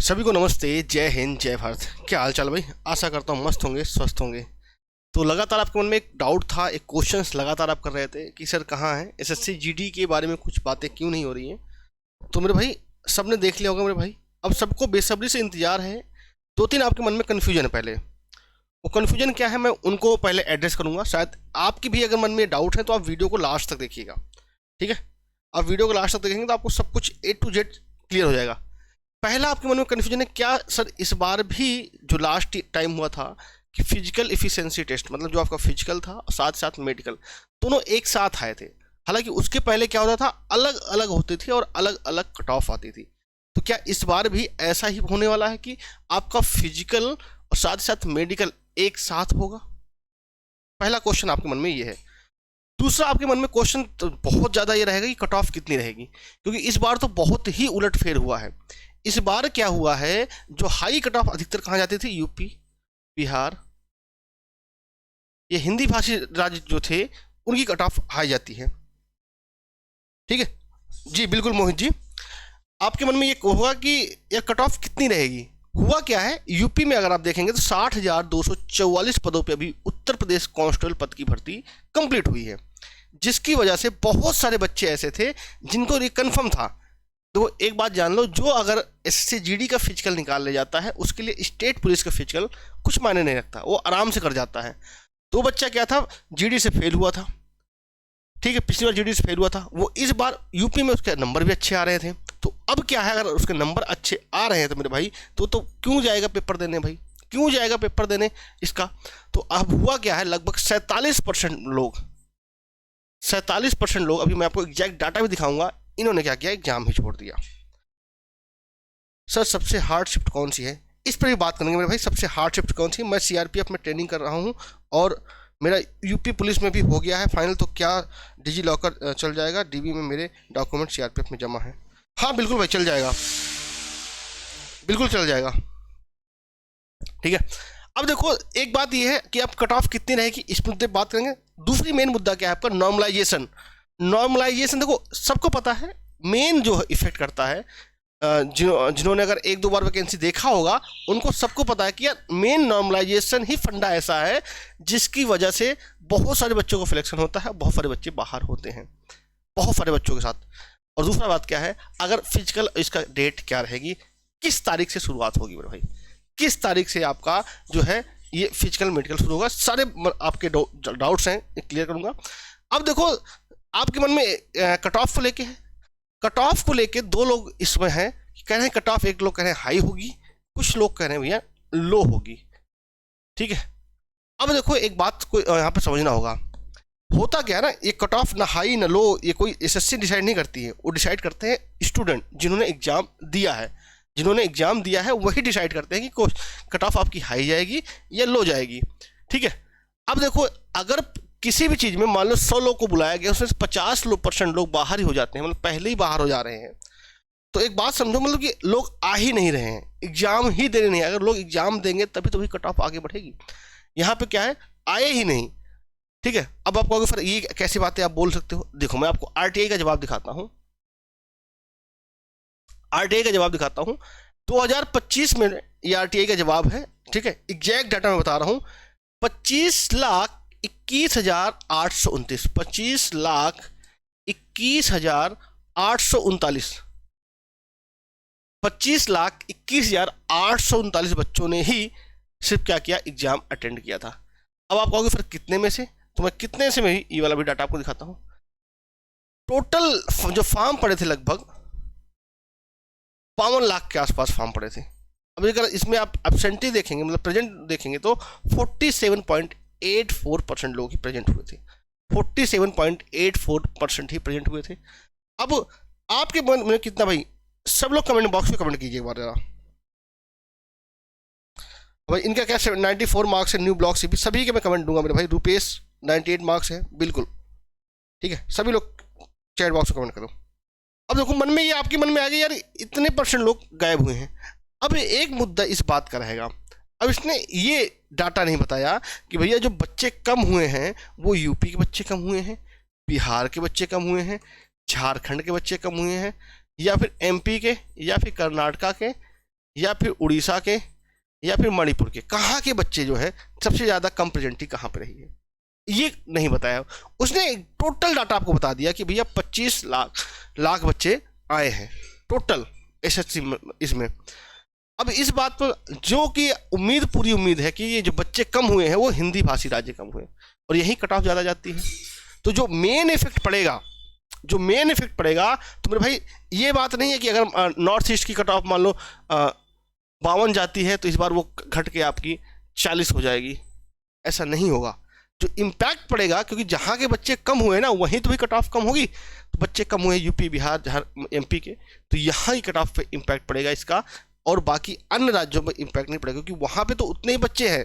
सभी को नमस्ते, जय हिंद, जय भारत। क्या हाल चाल भाई? आशा करता हूँ मस्त होंगे, स्वस्थ होंगे। तो लगातार आपके मन में एक डाउट था, एक क्वेश्चंस लगातार आप कर रहे थे कि सर कहाँ है एसएससी जीडी के बारे में, कुछ बातें क्यों नहीं हो रही हैं। तो मेरे भाई सबने देख लिया होगा मेरे भाई, अब सबको बेसब्री से इंतजार है। दो तीन आपके मन में कन्फ्यूजन है। पहले वो कन्फ्यूजन क्या है मैं उनको पहले एड्रेस करूँगा। शायद आपकी भी अगर मन में डाउट है तो आप वीडियो को लास्ट तक देखिएगा, ठीक है? आप वीडियो को लास्ट तक देखेंगे तो आपको सब कुछ A to Z क्लियर हो जाएगा। पहला आपके मन में कन्फ्यूजन है क्या सर, इस बार भी जो लास्ट टाइम हुआ था कि फिजिकल इफिशिएंसी टेस्ट, मतलब जो आपका फिजिकल था और साथ साथ मेडिकल दोनों एक साथ आए थे। हालांकि उसके पहले क्या होता था, अलग अलग होती थी और अलग अलग कट ऑफ आती थी। तो क्या इस बार भी ऐसा ही होने वाला है कि आपका फिजिकल और साथ साथ मेडिकल एक साथ होगा? पहला क्वेश्चन आपके मन में ये है। दूसरा आपके मन में क्वेश्चन तो बहुत ज़्यादा ये रहेगा कि कट ऑफ कितनी रहेगी, क्योंकि इस बार तो बहुत ही उलटफेर हुआ है। इस बार क्या हुआ है, जो हाई कट ऑफ अधिकतर कहाँ जाती थी, यूपी, बिहार, ये हिंदी भाषी राज्य जो थे उनकी कट ऑफ हाई जाती है। ठीक है जी, बिल्कुल मोहित जी। आपके मन में ये होगा कि यह कट ऑफ कितनी रहेगी। हुआ क्या है, यूपी में अगर आप देखेंगे तो 60,244 पदों पे अभी उत्तर प्रदेश कांस्टेबल पद की भर्ती कंप्लीट हुई है, जिसकी वजह से बहुत सारे बच्चे ऐसे थे जिनको ये कन्फर्म था। तो एक बात जान लो, जो अगर एसएससी जीडी का फिजिकल निकाल ले जाता है उसके लिए स्टेट पुलिस का फिजिकल कुछ मायने नहीं रखता, वो आराम से कर जाता है। तो बच्चा क्या था, जीडी से फेल हुआ था, ठीक है, पिछली बार जीडी से फेल हुआ था, वो इस बार यूपी में उसके नंबर भी अच्छे आ रहे थे। तो अब क्या है, अगर उसके नंबर अच्छे आ रहे हैं तो मेरे भाई तो क्यों जाएगा पेपर देने भाई, क्यों जाएगा पेपर देने इसका। तो अब हुआ क्या है, लगभग 47% लोग, 47% लोग, अभी मैं आपको एग्जैक्ट डाटा भी दिखाऊंगा, इन्होंने क्या किया, एग्जाम ही छोड़ दिया। सर सबसे हार्ड शिफ्ट कौन सी है, इस पर भी बात करेंगे मेरे भाई। सबसे हार्ड शिफ्ट कौन सी? मैं सीआरपीएफ में ट्रेनिंग कर रहा हूँ और मेरा यूपी पुलिस में भी हो गया है फाइनल। तो क्या डिजी लॉकर चल जाएगा? डीबी में मेरे डॉक्यूमेंट सीआरपीएफ में जमा है। हाँ बिल्कुल भाई, चल जाएगा, बिल्कुल चल जाएगा, ठीक है। अब देखो एक बात यह है कि अब कट ऑफ कितनी रहेगी, इस मुद्दे पर बात करेंगे। दूसरी मेन मुद्दा क्या है आपका, नॉर्मलाइजेशन। नॉर्मलाइजेशन देखो सबको पता है, मेन जो इफेक्ट करता है, जिन्होंने अगर एक दो बार वैकेंसी देखा होगा उनको सबको पता है कि यार मेन नॉर्मलाइजेशन ही फंडा ऐसा है जिसकी वजह से बहुत सारे बच्चों को सिलेक्शन होता है, बहुत सारे बच्चे बाहर होते हैं, बहुत सारे बच्चों के साथ। और दूसरा बात क्या है, अगर फिजिकल, इसका डेट क्या रहेगी, किस तारीख से शुरुआत होगी मेरे भाई, किस तारीख से आपका जो है ये फिजिकल मेडिकल शुरू होगा, सारे आपके डाउट्स हैं क्लियर करूंगा। अब देखो आपके मन में कट ऑफ को लेके है, कट ऑफ को लेके दो लोग इसमें हैं, कह रहे हैं कट ऑफ, एक लोग कह रहे हैं हाई होगी, कुछ लोग कह रहे हैं भैया लो होगी, ठीक है। अब देखो एक बात को यहाँ पे समझना होगा, होता क्या है ना, ये कट ऑफ ना हाई ना लो ये कोई एसएससी डिसाइड नहीं करती है, वो डिसाइड करते हैं स्टूडेंट जिन्होंने एग्जाम दिया है। जिन्होंने एग्जाम दिया है वही डिसाइड करते हैं कि कट ऑफ आपकी हाई जाएगी या लो जाएगी, ठीक है। अब देखो अगर किसी भी चीज़ में मान लो 100 लोग को बुलाया गया, उसमें 50% लोग बाहर ही हो जाते हैं, मतलब पहले ही बाहर हो जा रहे हैं, तो एक बात समझो, मतलब कि लोग आ ही नहीं रहे हैं, एग्जाम ही देने नहीं। अगर लोग एग्जाम देंगे तभी तो भी कट ऑफ आगे बढ़ेगी। यहाँ पे क्या है, आए ही नहीं, ठीक है। अब आप कहोगे फिर ये कैसी बातें आप बोल सकते हो, देखो मैं आपको आरटीआई का जवाब दिखाता हूँ, आरटीआई का जवाब दिखाता हूँ 2025 में ये आरटीआई का जवाब है, ठीक है। एग्जैक्ट डाटा मैं बता रहा हूँ, 25,21,829, 25,21,839, 25,21,839 बच्चों ने ही सिर्फ क्या किया, एग्जाम अटेंड किया था। अब आप कहोगे फिर कितने में से, तो मैं कितने से में ही ये वाला भी डाटा आपको दिखाता हूँ। टोटल जो फॉर्म पड़े थे लगभग 52 लाख के आसपास फॉर्म पड़े थे। अब अगर इसमें आप एब्सेंटी देखेंगे, मतलब प्रेजेंट देखेंगे, तो 47.84% लोग ही प्रेजेंट हुए थे, 47.84% ही प्रेजेंट हुए थे। अब आपके मन में कितना भाई, सब लोग कमेंट बॉक्स में कमेंट कीजिए एक बार जरा भाई। इनका क्या 94 मार्क्स है, न्यू ब्लॉक से भी सभी के मैं कमेंट दूंगा मेरे भाई। रुपेश 98 मार्क्स है, बिल्कुल ठीक है, सभी लोग चैट बॉक्स में कमेंट करो। अब देखो मन में ये आपके मन में आ गया यार इतने % लोग गायब हुए हैं। अब एक मुद्दा इस बात का रहेगा, अब इसने ये डाटा नहीं बताया कि भैया जो बच्चे कम हुए हैं वो यूपी के बच्चे कम हुए हैं, बिहार के बच्चे कम हुए हैं, झारखंड के बच्चे कम हुए हैं, या फिर एमपी के, या फिर कर्नाटका के, या फिर उड़ीसा के या फिर मणिपुर के, कहाँ के बच्चे जो है सबसे ज़्यादा कम प्रेजेंटी कहाँ पे रही है, ये नहीं बताया। उसने टोटल डाटा आपको बता दिया कि भैया 25 लाख बच्चे आए हैं टोटल एसएससी इसमें। अब इस बात पर जो कि पूरी उम्मीद है कि ये जो बच्चे कम हुए हैं वो हिंदी भाषी राज्य कम हुए, और यही कट ऑफ ज़्यादा जाती है। तो जो मेन इफेक्ट पड़ेगा तो मेरे भाई ये बात नहीं है कि अगर नॉर्थ ईस्ट की कट ऑफ मान लो 52 जाती है तो इस बार वो घट के आपकी 40 हो जाएगी, ऐसा नहीं होगा। जो इम्पैक्ट पड़ेगा, क्योंकि जहाँ के बच्चे कम हुए ना वहीं तो भी कट ऑफ कम होगी, तो बच्चे कम हुए यूपी, बिहार, एमपी के, तो यहाँ ही कट ऑफ पे इम्पैक्ट पड़ेगा इसका, और बाकी अन्य राज्यों में इम्पैक्ट नहीं पड़ेगा, क्योंकि वहाँ पे तो उतने ही बच्चे हैं।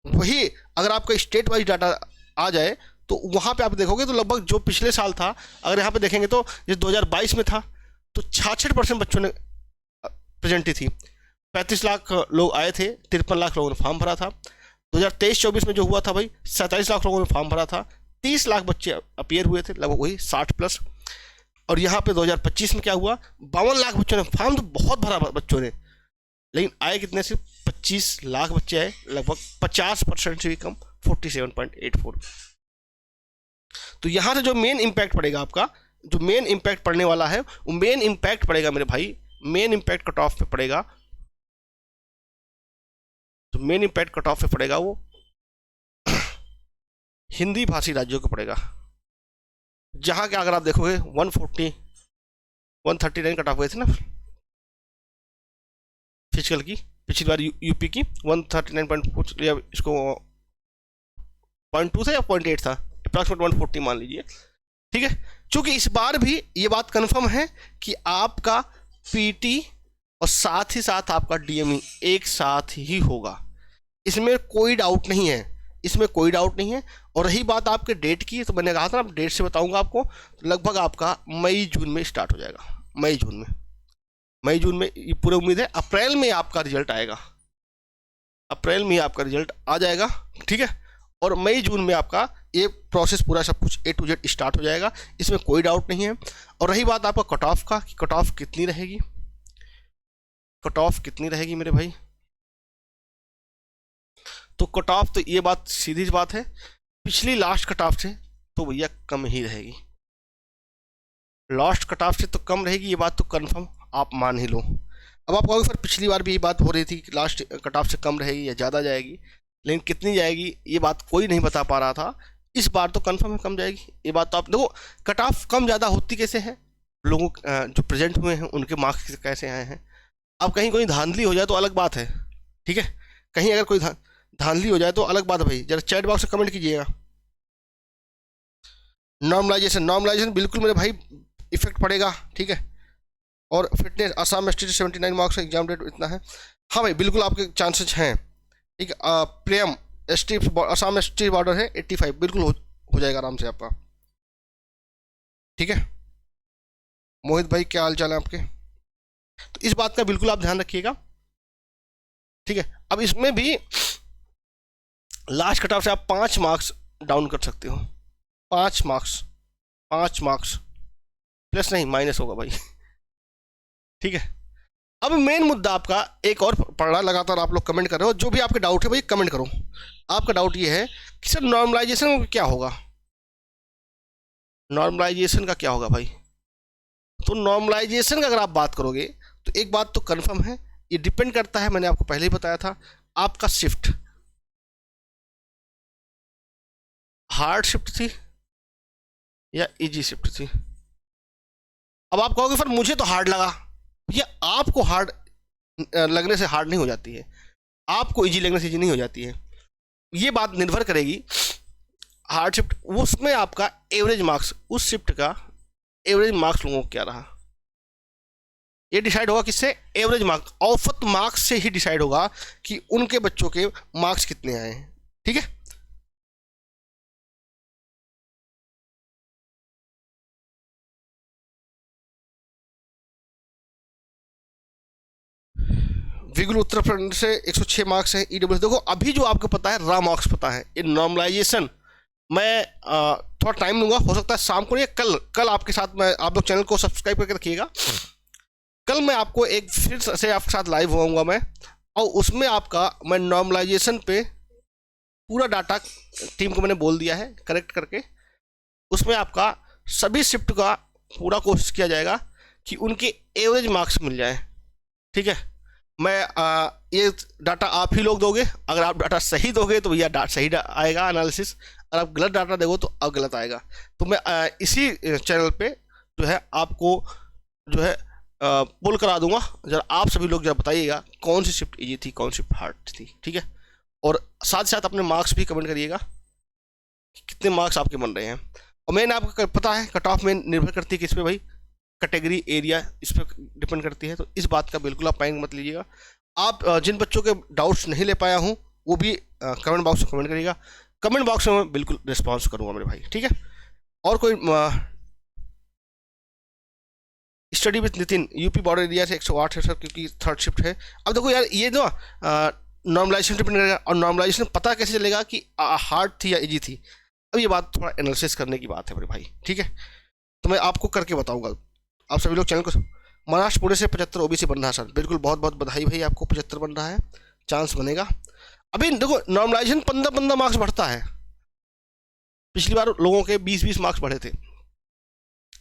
वही अगर आपका स्टेट वाइज डाटा आ जाए तो वहाँ पे आप देखोगे तो लगभग जो पिछले साल था, अगर यहाँ पे देखेंगे तो जो 2022 में था तो 66% बच्चों ने प्रेजेंटी थी, 35 लाख लोग आए थे, 53 लाख लोगों ने फॉर्म भरा था। 2023-24 में जो हुआ था भाई 47 लाख लोगों ने फॉर्म भरा था, 30 लाख बच्चे अपीयर हुए थे, लगभग वही 60+। और यहाँ पे 2025 में क्या हुआ, 52 लाख बच्चों ने फॉर्म तो बहुत भरा बच्चों ने, लेकिन आए कितने, सिर्फ 25 लाख बच्चे आए, लगभग 50% से भी कम, 47.84। तो यहाँ से जो मेन इम्पैक्ट पड़ेगा आपका, जो मेन इम्पैक्ट पड़ने वाला है वो मेन इम्पैक्ट पड़ेगा मेरे भाई, मेन इम्पैक्ट कट ऑफ पे पड़ेगा। तो मेन इम्पैक्ट कट ऑफ पे पड़ेगा वो हिंदी भाषी राज्यों को पड़ेगा, जहाँ के अगर आप देखोगे 139 कट ऑफ हुए थे ना फिजिकल की, पिछली बार यूपी की 139.4, इसको 0.2 था या 0.8 था, अप्रॉक्सीमेट 140 मान लीजिए, ठीक है। चूंकि इस बार भी ये बात कंफर्म है कि आपका पीटी और साथ ही साथ आपका डीएमई एक साथ ही होगा, इसमें कोई डाउट नहीं है, इसमें कोई डाउट नहीं है। और रही बात आपके डेट की, तो मैंने कहा था ना डेट से बताऊंगा आपको, तो लगभग आपका मई जून में स्टार्ट हो जाएगा, मई जून में ये पूरी उम्मीद है। अप्रैल में आपका रिजल्ट आएगा, अप्रैल में आपका रिजल्ट आ जाएगा, ठीक है। और मई जून में आपका ये प्रोसेस पूरा सब कुछ A to Z स्टार्ट हो जाएगा, इसमें कोई डाउट नहीं है। और रही बात आपका कट ऑफ का, कि कट ऑफ कितनी रहेगी, कट ऑफ कितनी रहेगी मेरे भाई, तो कट ऑफ तो ये बात सीधी बात है, पिछली लास्ट कट ऑफ से तो भैया कम ही रहेगी, लास्ट कट ऑफ से तो कम रहेगी, ये बात तो कंफर्म आप मान ही लो। अब आप कहोगे सर पिछली बार भी ये बात हो रही थी कि लास्ट कट ऑफ से कम रहेगी या ज़्यादा जाएगी, लेकिन कितनी जाएगी ये बात कोई नहीं बता पा रहा था। इस बार तो कंफर्म है कम जाएगी, ये बात तो आप देखो। कट ऑफ कम ज़्यादा होती कैसे है, लोगों जो प्रेजेंट हुए हैं उनके मार्क्स कैसे आए हैं। अब कहीं कोई धांधली हो जाए तो अलग बात है, ठीक है, कहीं अगर कोई धांधली हो जाए तो अलग बात है भाई, जरा चैट बॉक्स में कमेंट कीजिएगा। नॉर्मलाइजेशन बिल्कुल मेरे भाई इफेक्ट पड़ेगा, ठीक है। और fitness, Assam ST 79 marks, exam date इतना है, हाँ भाई बिल्कुल आपके चांसेस हैं, ठीक है। प्रेम एसटी, असम एसटी बॉर्डर है 85, बिल्कुल हो जाएगा आराम से आपका, ठीक है। मोहित भाई क्या हाल चाल है आपके, तो इस बात का बिल्कुल आप ध्यान रखिएगा, ठीक है। अब इसमें भी लास्ट कट ऑफ से आप 5 मार्क्स डाउन कर सकते हो, 5 मार्क्स प्लस नहीं माइनस होगा भाई, ठीक है। अब मेन मुद्दा आपका एक और पढ़ रहा, लगातार आप लोग कमेंट कर रहे हो, जो भी आपके डाउट है भाई कमेंट करो। आपका डाउट ये है कि सर नॉर्मलाइजेशन का क्या होगा, नॉर्मलाइजेशन का क्या होगा भाई। तो नॉर्मलाइजेशन का अगर आप बात करोगे तो एक बात तो कंफर्म है, ये डिपेंड करता है, मैंने आपको पहले ही बताया था, आपका शिफ्ट, हार्ड शिफ्ट थी या इजी शिफ्ट थी। अब आप कहोगे सर मुझे तो हार्ड लगा, ये आपको हार्ड लगने से हार्ड नहीं हो जाती है, आपको इजी लगने से इजी नहीं हो जाती है, ये बात निर्भर करेगी हार्ड शिफ्ट, उसमें आपका एवरेज मार्क्स, उस शिफ्ट का एवरेज मार्क्स लोगों को क्या रहा, ये डिसाइड होगा किससे, एवरेज मार्क्स, औसत मार्क्स से ही डिसाइड होगा कि उनके बच्चों के मार्क्स कितने आए हैं, ठीक है। विगुल उत्तर प्रदेश से 106 मार्क्स हैं, ईडब्ल्यू देखो अभी जो आपको पता है रा मार्क्स पता है, ये नॉर्मलाइजेशन मैं थोड़ा टाइम लूंगा, हो सकता है शाम को या कल आपके साथ मैं, आप लोग चैनल को सब्सक्राइब करके रखिएगा, कल मैं आपको एक फिर से आपके साथ लाइव होऊंगा मैं, और उसमें आपका मैं नॉर्मलाइजेशन पे पूरा डाटा टीम को मैंने बोल दिया है करेक्ट करके, उसमें आपका सभी शिफ्ट का पूरा कोशिश किया जाएगा कि उनके एवरेज मार्क्स मिल जाए। ठीक है, मैं ये डाटा आप ही लोग दोगे। अगर आप डाटा सही दोगे तो भैया डाटा सही आएगा एनालिसिस, अगर आप गलत डाटा दोगे तो अब गलत आएगा। तो मैं इसी चैनल पे जो है आपको जो है पुल करा दूंगा। जरा आप सभी लोग जरा बताइएगा कौन सी शिफ्ट इजी थी, कौन सी हार्ड थी। ठीक है, और साथ साथ अपने मार्क्स भी कमेंट करिएगा कितने मार्क्स आपके बन रहे हैं। और मैंने आपको पता है कट ऑफ में निर्भर करती है किस पे भाई, कैटेगरी एरिया इस पर डिपेंड करती है। तो इस बात का बिल्कुल आप माइंड मत लीजिएगा। आप जिन बच्चों के डाउट्स नहीं ले पाया हूँ वो भी कमेंट बॉक्स में कमेंट करिएगा, कमेंट बॉक्स में मैं बिल्कुल रिस्पॉन्स करूँगा मेरे भाई। ठीक है, और कोई study with Nitin UP border area से 108 है सर, क्योंकि थर्ड शिफ्ट है। अब देखो यार ये जो नॉर्मलाइजेशन डिपेंड करेगा, और नॉर्मलाइजेशन पता कैसे चलेगा कि हार्ड थी या इजी थी। अब ये बात थोड़ा एनालिसिस करने की बात है मेरे भाई। ठीक है, तो मैं आपको करके बताऊंगा। आप सभी लोग चैनल को, महाराष्ट्र पुणे से 75 ओबीसी बन रहा है सर, बिल्कुल बहुत बहुत बधाई भाई, आपको 75 बन रहा है, चांस बनेगा। अभी देखो नॉर्मलाइजेशन 15-15 मार्क्स बढ़ता है, पिछली बार लोगों के 20-20 मार्क्स बढ़े थे।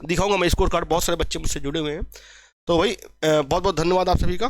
दिखाऊंगा मैं स्कोर कार्ड, बहुत सारे बच्चे मुझसे जुड़े हुए हैं। तो भाई बहुत बहुत धन्यवाद आप सभी का।